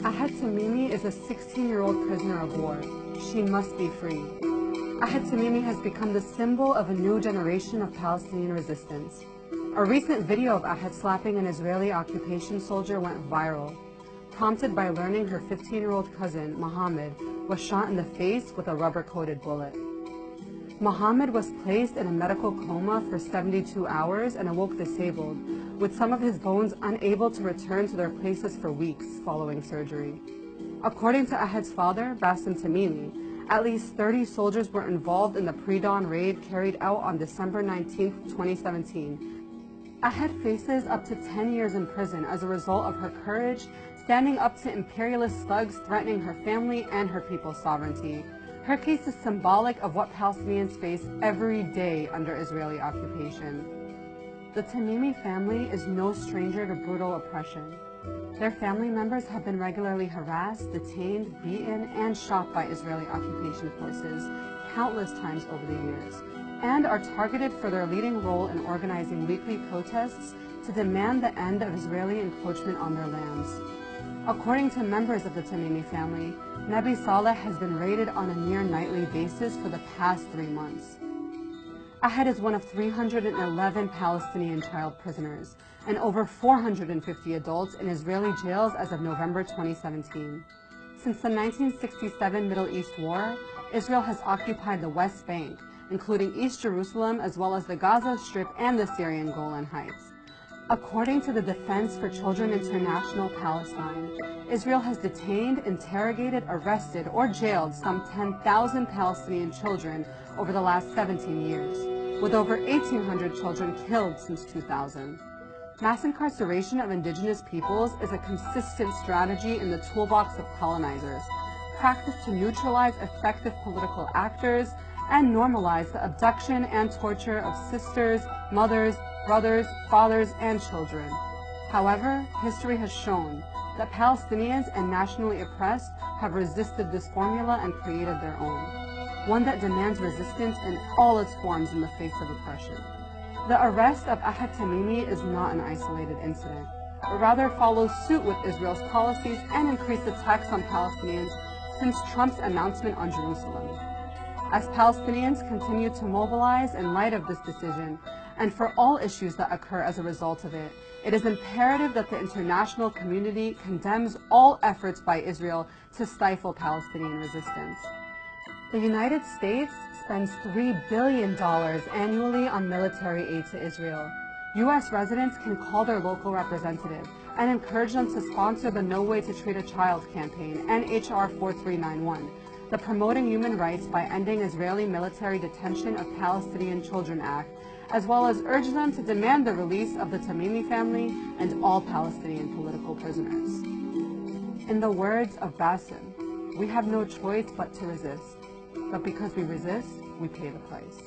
Ahed Tamimi is a 16-year-old prisoner of war. She must be free. Ahed Tamimi has become the symbol of a new generation of Palestinian resistance. A recent video of Ahed slapping an Israeli occupation soldier went viral, prompted by learning her 15-year-old cousin, Mohammed, was shot in the face with a rubber-coated bullet. Mohammed was placed in a medical coma for 72 hours and awoke disabled, with some of his bones unable to return to their places for weeks following surgery. According to Ahed's father, Bassem Tamimi, at least 30 soldiers were involved in the pre-dawn raid carried out on December 19, 2017. Ahed faces up to 10 years in prison as a result of her courage, standing up to imperialist thugs threatening her family and her people's sovereignty. Her case is symbolic of what Palestinians face every day under Israeli occupation. The Tamimi family is no stranger to brutal oppression. Their family members have been regularly harassed, detained, beaten, and shot by Israeli occupation forces countless times over the years, and are targeted for their leading role in organizing weekly protests to demand the end of Israeli encroachment on their lands. According to members of the Tamimi family, Nabi Saleh has been raided on a near nightly basis for the past 3 months. Ahed is one of 311 Palestinian child prisoners and over 450 adults in Israeli jails as of November 2017. Since the 1967 Middle East War, Israel has occupied the West Bank, including East Jerusalem as well as the Gaza Strip and the Syrian Golan Heights. According to the Defense for Children International Palestine, Israel has detained, interrogated, arrested, or jailed some 10,000 Palestinian children over the last 17 years, with over 1,800 children killed since 2000. Mass incarceration of indigenous peoples is a consistent strategy in the toolbox of colonizers, practiced to neutralize effective political actors and normalize the abduction and torture of sisters, mothers, brothers, fathers, and children. However, history has shown that Palestinians and nationally oppressed have resisted this formula and created their own, one that demands resistance in all its forms in the face of oppression. The arrest of Ahed Tamimi is not an isolated incident, but rather follows suit with Israel's policies and increased attacks on Palestinians since Trump's announcement on Jerusalem. As Palestinians continue to mobilize in light of this decision, and for all issues that occur as a result of it, it is imperative that the international community condemns all efforts by Israel to stifle Palestinian resistance. The United States spends $3 billion annually on military aid to Israel. U.S. residents can call their local representative and encourage them to sponsor the No Way to Treat a Child campaign and H.R. 4391, the Promoting Human Rights by Ending Israeli Military Detention of Palestinian Children Act, as well as urge them to demand the release of the Tamimi family and all Palestinian political prisoners. In the words of Bassem, we have no choice but to resist, but because we resist, we pay the price.